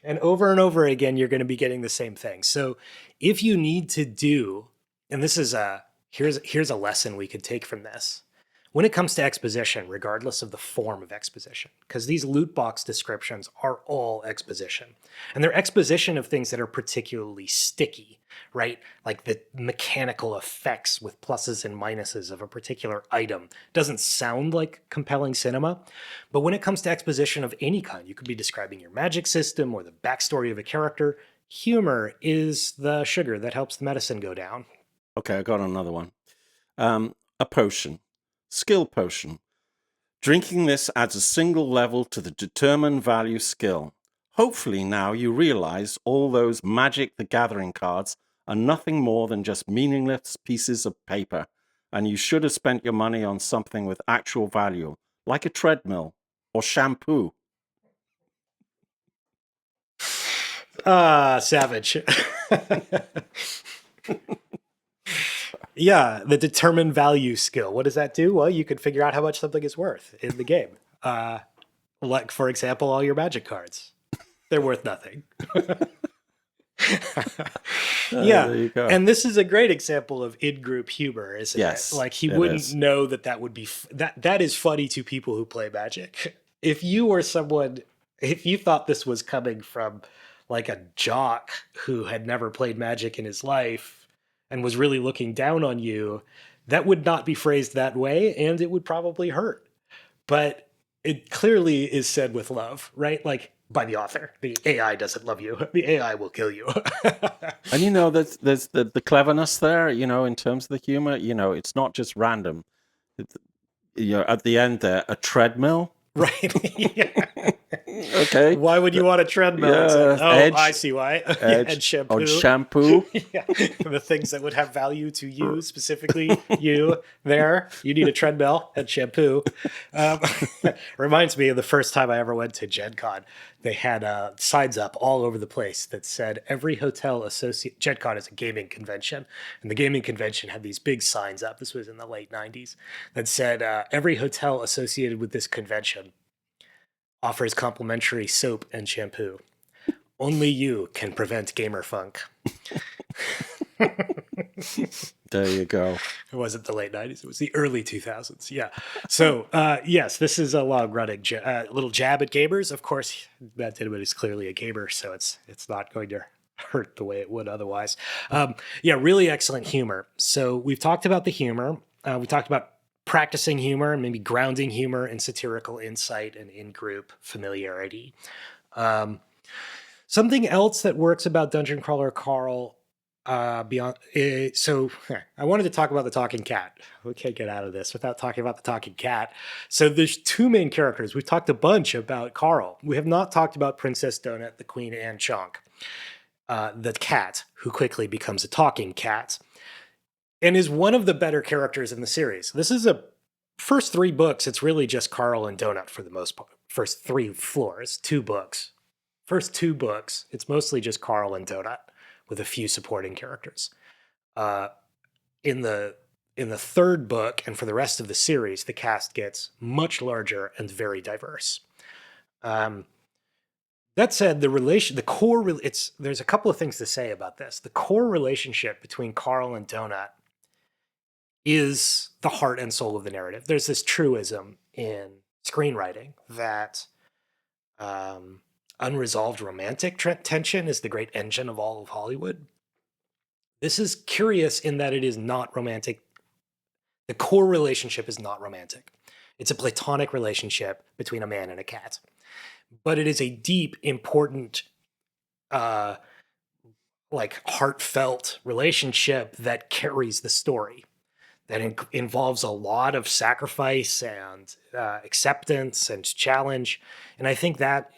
And over again, you're going to be getting the same thing. So if you need to do, and this is here's a lesson we could take from this. When it comes to exposition, regardless of the form of exposition, because these loot box descriptions are all exposition. And they're exposition of things that are particularly sticky, right? Like the mechanical effects with pluses and minuses of a particular item. Doesn't sound like compelling cinema. But when it comes to exposition of any kind, you could be describing your magic system or the backstory of a character. Humor is the sugar that helps the medicine go down. Okay, I got another one. A potion. Skill potion. Drinking this adds a single level to the determined value skill. Hopefully now you realize all those Magic the Gathering cards are nothing more than just meaningless pieces of paper, and you should have spent your money on something with actual value, like a treadmill or shampoo. Savage. Yeah, the determined value skill. What does that do? Well, you can figure out how much something is worth in the game. Like, for example, all your magic cards. They're worth nothing. Yeah. There you go. And this is a great example of in-group humor, isn't Yes, it? Like, he it wouldn't is. know that would be that is funny to people who play Magic. If you were someone, if you thought this was coming from like a jock who had never played Magic in his life and was really looking down on you, that would not be phrased that way, and it would probably hurt. But it clearly is said with love, right? Like, by the author. The AI doesn't love you. The AI will kill you. And there's the cleverness there, in terms of the humor. It's not just random. At the end there, a treadmill. Right. Yeah. Okay. Why would you want a treadmill? Yeah, Like, I see why. edge, And shampoo. or shampoo. Yeah. The things that would have value to you, specifically you there. You need a treadmill and shampoo. Reminds me of the first time I ever went to Gen Con. They had signs up all over the place that said every hotel associate. Gen Con is a gaming convention, and the gaming convention had these big signs up. This was in the late 90s that said every hotel associated with this convention offers complimentary soap and shampoo. Only you can prevent gamer funk. There you go. It wasn't the late 90s. It was the early 2000s. Yeah. So, yes, this is a long-running little jab at gamers. Of course, Matt Dinniman is clearly a gamer, so it's not going to hurt the way it would otherwise. Yeah, really excellent humor. So we've talked about the humor. We talked about practicing humor and maybe grounding humor in satirical insight and in-group familiarity. Something else that works about Dungeon Crawler Carl beyond. So I wanted to talk about the talking cat. We can't get out of this without talking about the talking cat. So there's two main characters. We've talked a bunch about Carl. We have not talked about Princess Donut, the Queen Anne Chonk, the cat who quickly becomes a talking cat, and is one of the better characters in the series. This is a First three books, it's really just Carl and Donut for the most part. First three floors, two books. First two books, it's mostly just Carl and Donut with a few supporting characters. Uh, in the in the third book and for the rest of the series, the cast gets much larger and very diverse. Um, that said, the core, there's a couple of things to say about this. The core relationship between Carl and Donut is the heart and soul of the narrative. There's this truism in screenwriting that um, unresolved romantic tension is the great engine of all of Hollywood. This is curious in that it is not romantic. The core relationship is not romantic. It's a platonic relationship between a man and a cat, but it is a deep, important, uh, like heartfelt relationship that carries the story. That involves a lot of sacrifice and acceptance and challenge. And I think that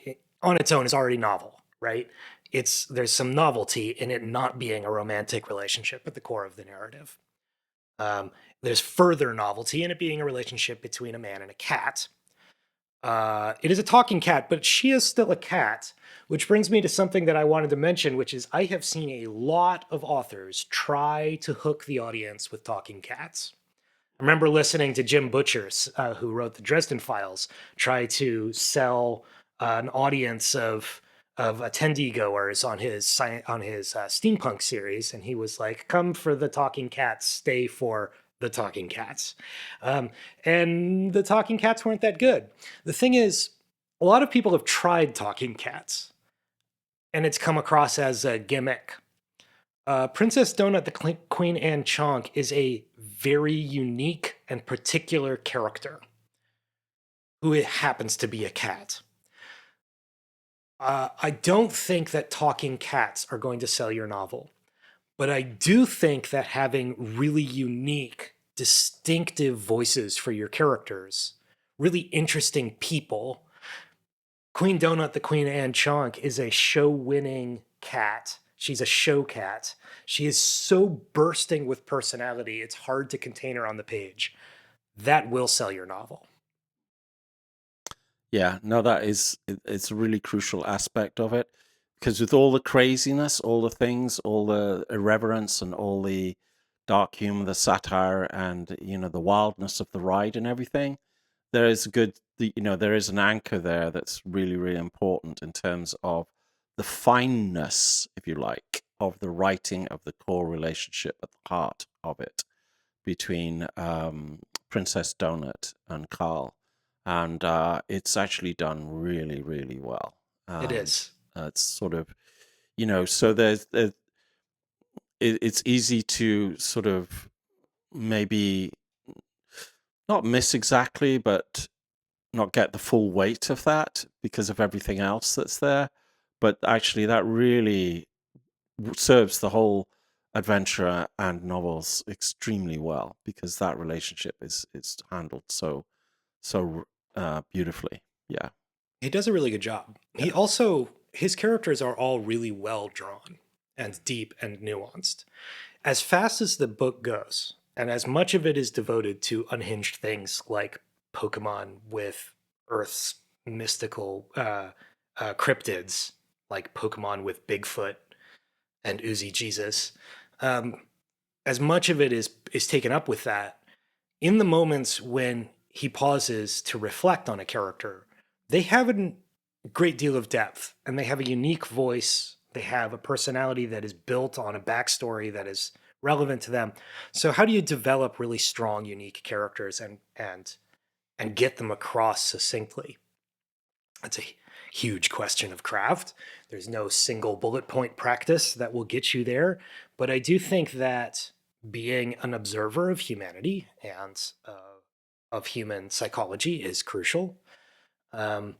on its own is already novel, right? There's some novelty in it not being a romantic relationship at the core of the narrative. There's further novelty in it being a relationship between a man and a cat. It is a talking cat, but she is still a cat, which brings me to something that I wanted to mention, which is I have seen a lot of authors try to hook the audience with talking cats. I remember listening to Jim Butchers, who wrote the Dresden Files, try to sell an audience of attendee goers on his steampunk series, and he was like, "Come for the talking cats, stay for the talking cats," um, and the talking cats weren't that good. The thing is, a lot of people have tried talking cats, and it's come across as a gimmick. Princess Donut, the Queen Anne Chonk, is a very unique and particular character who happens to be a cat. I don't think that talking cats are going to sell your novel, but I do think that having really unique, distinctive voices for your characters, really interesting people. Queen Donut, the Queen Anne Chonk, is a show winning cat. She's a show cat. She is so bursting with personality, it's hard to contain her on the page. That will sell your novel. Yeah, no, it's a really crucial aspect of it because with all the craziness, all the things, all the irreverence, and all the dark humor, the satire, and the wildness of the ride and everything, there is a good, there is an anchor there that's really, really important in terms of the fineness, if you like, of the writing of the core relationship at the heart of it between Princess Donut and Carl, and it's actually done really, really well. It And is. it's sort of, so it's easy to sort of maybe not miss exactly, but not get the full weight of that because of everything else that's there. But actually, that really serves the whole adventure and novels extremely well because that relationship is handled so beautifully. Yeah, He does a really good job. yeah, His characters are all really well drawn and deep and nuanced. As fast as the book goes, and as much of it is devoted to unhinged things like Pokemon with Earth's mystical cryptids, like Pokemon with Bigfoot and Uzi Jesus, um, as much of it is taken up with that. In the moments when he pauses to reflect on a character, they have a great deal of depth and they have a unique voice. They have a personality that is built on a backstory that is relevant to them. So how do you develop really strong, unique characters and get them across succinctly? That's a huge question of craft. There's no single bullet point practice that will get you there, but I do think that being an observer of humanity and of human psychology is crucial. Um,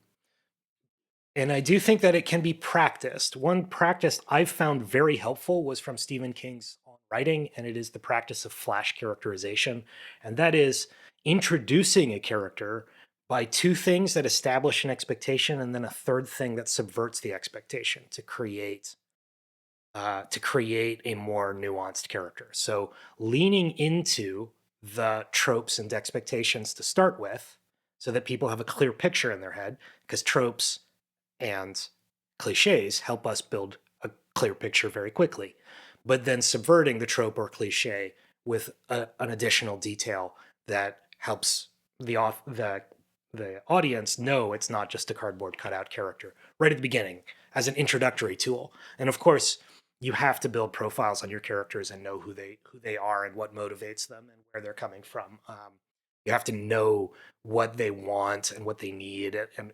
and I do think that it can be practiced. One practice I've found very helpful was from Stephen King's writing, and it is the practice of flash characterization. And that is introducing a character by two things that establish an expectation, and then a third thing that subverts the expectation to create a more nuanced character. So leaning into the tropes and expectations to start with so that people have a clear picture in their head, because tropes and cliches help us build a clear picture very quickly. But then subverting the trope or cliche with an additional detail that helps the audience know it's not just a cardboard cutout character right at the beginning as an introductory tool. And of course, you have to build profiles on your characters and know who they are and what motivates them and where they're coming from. You have to know what they want and what they need and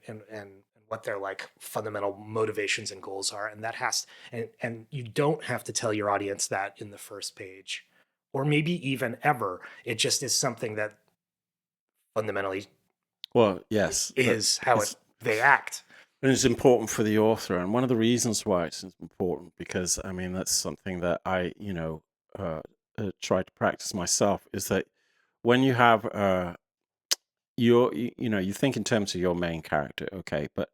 what their like fundamental motivations and goals are. And that has and you don't have to tell your audience that in the first page or maybe even ever. It just is something that fundamentally Well, yes, is how it's they act. and it's important for the author, and one of the reasons why it's important, because I mean that's something that I try to practice myself, is that when you have you think in terms of your main character, okay, but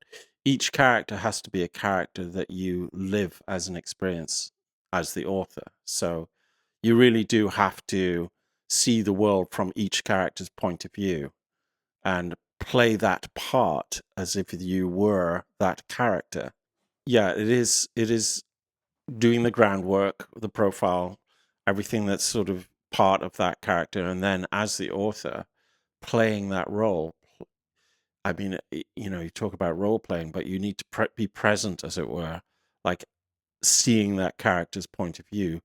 each character has to be a character that you live as an experience as the author. So you really do have to see the world from each character's point of view and play that part as if you were that character. Yeah, it is doing the groundwork, the profile, everything that's sort of part of that character, and then as the author playing that role. I mean, you talk about role playing, but you need to be present, as it were, like seeing that character's point of view,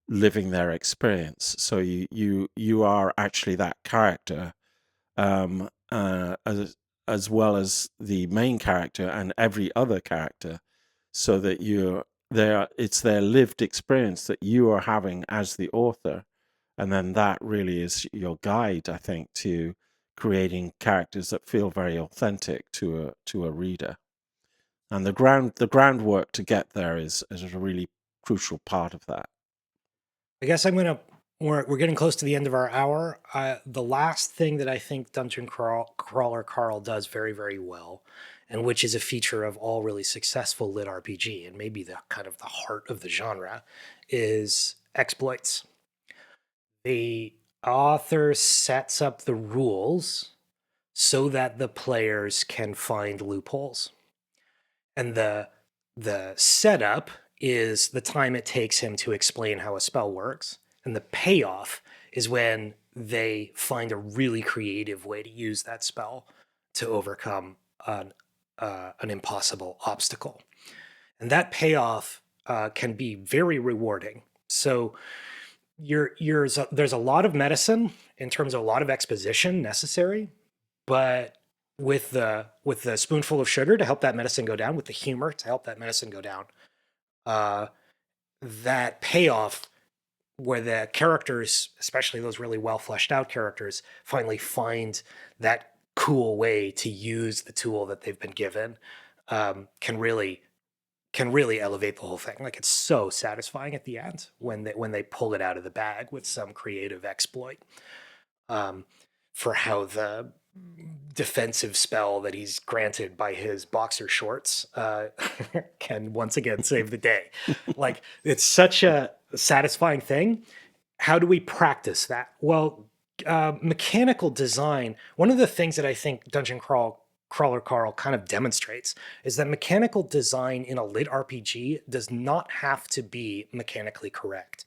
living their experience. So you are actually that character, um, as well as the main character and every other character, so that it's their lived experience that you are having as the author, and then that really is your guide, I think, to creating characters that feel very authentic to a reader. And the groundwork to get there is a really crucial part of that. I guess we're getting close to the end of our hour. The last thing that I think Dungeon Crawler Carl does very, very well, and which is a feature of all really successful lit RPG, and maybe the kind of the heart of the genre, is exploits. The author sets up the rules so that the players can find loopholes. And the setup is the time it takes him to explain how a spell works. And the payoff is when they find a really creative way to use that spell to overcome an impossible obstacle. And that payoff can be very rewarding. So there's a lot of medicine in terms of a lot of exposition necessary, but with the spoonful of sugar to help that medicine go down, with the humor to help that medicine go down, uh, that payoff where the characters, especially those really well fleshed out characters, finally find that cool way to use the tool that they've been given, can really elevate the whole thing. Like it's so satisfying at the end when they pull it out of the bag with some creative exploit, um, for how the defensive spell that he's granted by his boxer shorts can once again save the day. Like it's such a satisfying thing. How do we practice that? Well, mechanical design. One of the things that I think Crawler Carl kind of demonstrates is that mechanical design in a lit RPG does not have to be mechanically correct.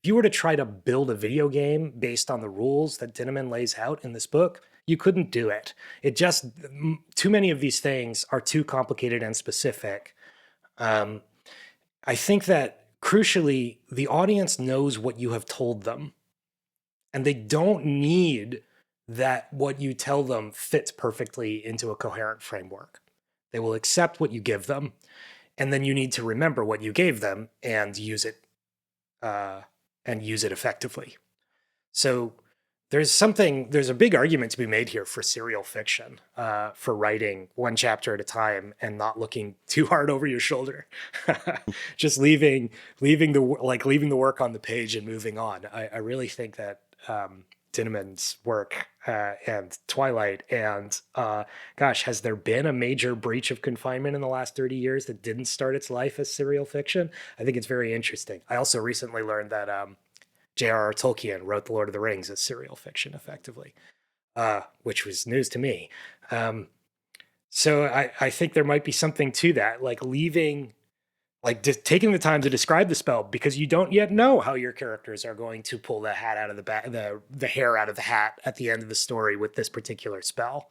If you were to try to build a video game based on the rules that Dinniman lays out in this book, you couldn't do it. It just, too many of these things are too complicated and specific. Um, I think that crucially, the audience knows what you have told them, and they don't need that what you tell them fits perfectly into a coherent framework. They will accept what you give them, and then you need to remember what you gave them uh, and use it effectively. So there's a big argument to be made here for serial fiction, for writing one chapter at a time and not looking too hard over your shoulder, just leaving the work on the page and moving on. I really think that Dinniman's work and Twilight and gosh, has there been a major breach of confinement in the last 30 years that didn't start its life as serial fiction? I think it's very interesting. I also recently learned that J.R.R. Tolkien wrote The Lord of the Rings as serial fiction, effectively, which was news to me. Um, so I think there might be something to that, like taking the time to describe the spell because you don't yet know how your characters are going to pull the hat out of the back, the hair out of the hat at the end of the story with this particular spell.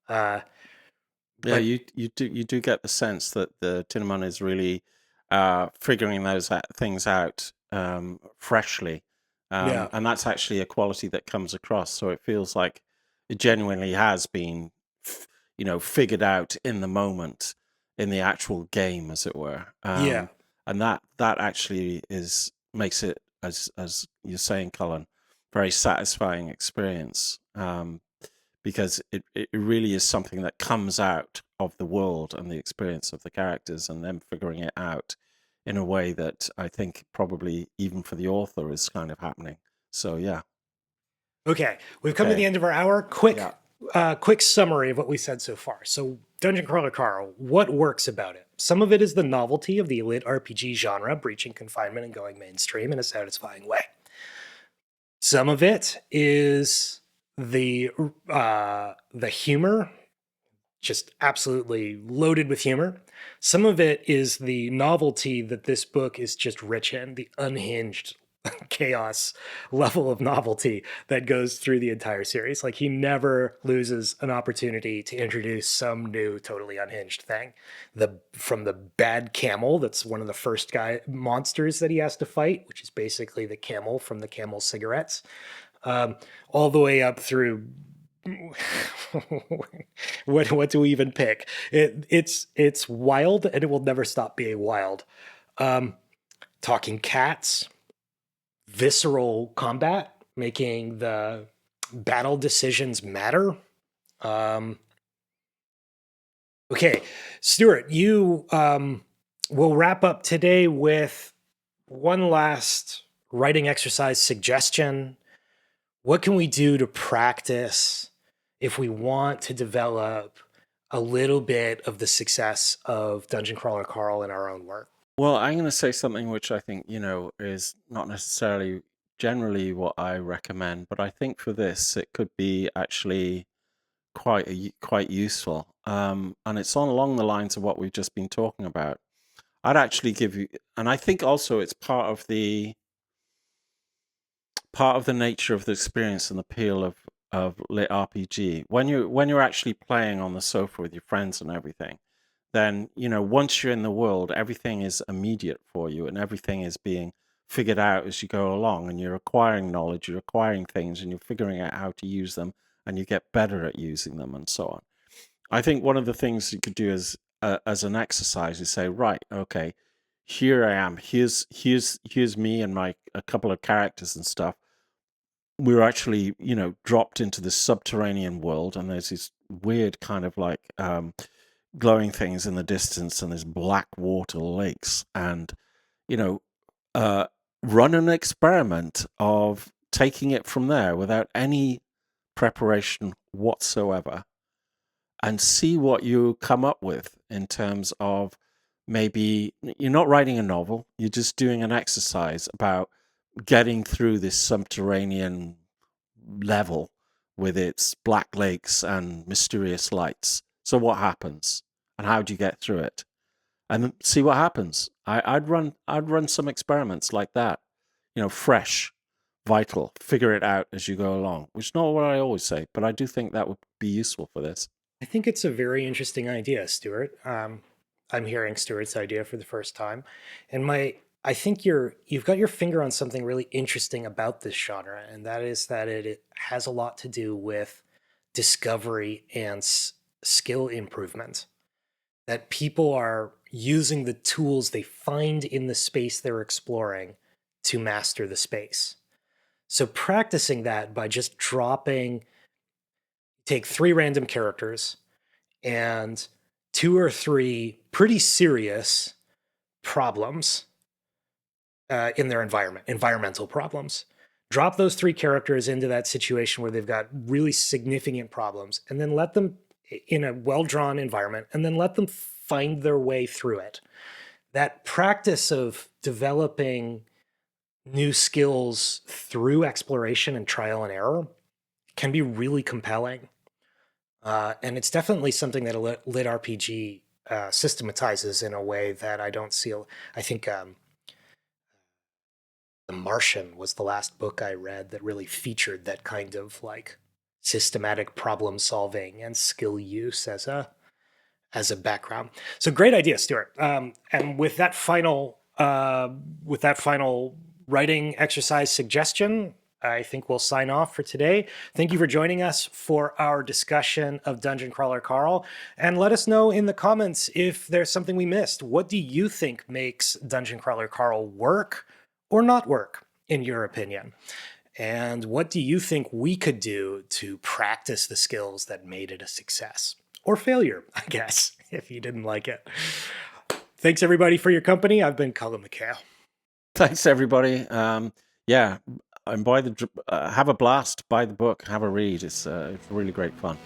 Uh, Yeah, but you do get the sense that the Dinniman is really figuring those things out freshly, yeah, and that's actually a quality that comes across. So it feels like it genuinely has been, figured out in the moment, in the actual game, as it were. yeah. And that actually makes it, as you're saying, Colin, very satisfying experience. Because it really is something that comes out of the world and the experience of the characters and them figuring it out in a way that I think probably even for the author is kind of happening. So yeah. Okay, we've come to the Okay. end of our hour. Yeah. Quick summary of what we said so far. So, Dungeon Crawler Carl, what works about it? Some of it is the novelty of the lit RPG genre, breaching confinement and going mainstream in a satisfying way. Some of it is the humor, just absolutely loaded with humor. Some of it is the novelty that this book is just rich in, the unhinged chaos level of novelty that goes through the entire series. Like he never loses an opportunity to introduce some new totally unhinged thing. From the bad camel, that's one of the first monsters that he has to fight, which is basically the camel from the Camel cigarettes, all the way up through what do we even pick? It's wild and it will never stop being wild. Talking cats, visceral combat, making the battle decisions matter. Um, okay, Stuart, you will wrap up today with one last writing exercise suggestion. What can we do to practice if we want to develop a little bit of the success of Dungeon Crawler Carl in our own work? Well, I'm going to say something which I think, is not necessarily generally what I recommend, but I think for this it could be actually quite useful. And it's on along the lines of what we've just been talking about. I'd actually give you, and I think also it's part of the nature of the experience and the appeal of lit RPG. When you're actually playing on the sofa with your friends and everything, then once you're in the world, everything is immediate for you, and everything is being figured out as you go along, and you're acquiring knowledge, you're acquiring things, and you're figuring out how to use them, and you get better at using them, and so on. I think one of the things you could do as an exercise is say, right, okay, here I am. Here's me and my a couple of characters and stuff. We're actually dropped into this subterranean world, and there's these weird kind of like glowing things in the distance, and there's black water lakes, and you know uh, run an experiment of taking it from there without any preparation whatsoever and see what you come up with in terms of maybe you're not writing a novel, you're just doing an exercise about getting through this subterranean level with its black lakes and mysterious lights. So what happens, and how do you get through it? And see what happens. I'd run some experiments like that, fresh, vital. Figure it out as you go along, which is not what I always say, but I do think that would be useful for this. I think it's a very interesting idea, Stuart. I'm hearing Stuart's idea for the first time, and I think you've got your finger on something really interesting about this genre, and that is that it has a lot to do with discovery and skill improvement. That people are using the tools they find in the space they're exploring to master the space. So practicing that by just take three random characters and two or three pretty serious problems in their environmental problems. Drop those three characters into that situation where they've got really significant problems, and then let them in a well drawn environment, and then let them find their way through it. That practice of developing new skills through exploration and trial and error can be really compelling. And it's definitely something that a lit RPG systematizes in a way that I don't see. I think The Martian was the last book I read that really featured that kind of like systematic problem solving and skill use as a background. So great idea, Stuart. And with that final writing exercise suggestion, I think we'll sign off for today. Thank you for joining us for our discussion of Dungeon Crawler Carl. And let us know in the comments if there's something we missed. What do you think makes Dungeon Crawler Carl work or not work, in your opinion? And what do you think we could do to practice the skills that made it a success? Or failure, I guess, if you didn't like it. Thanks, everybody, for your company. I've been Colin McHale. Thanks, everybody. Yeah, and have a blast, buy the book, have a read. It's really great fun.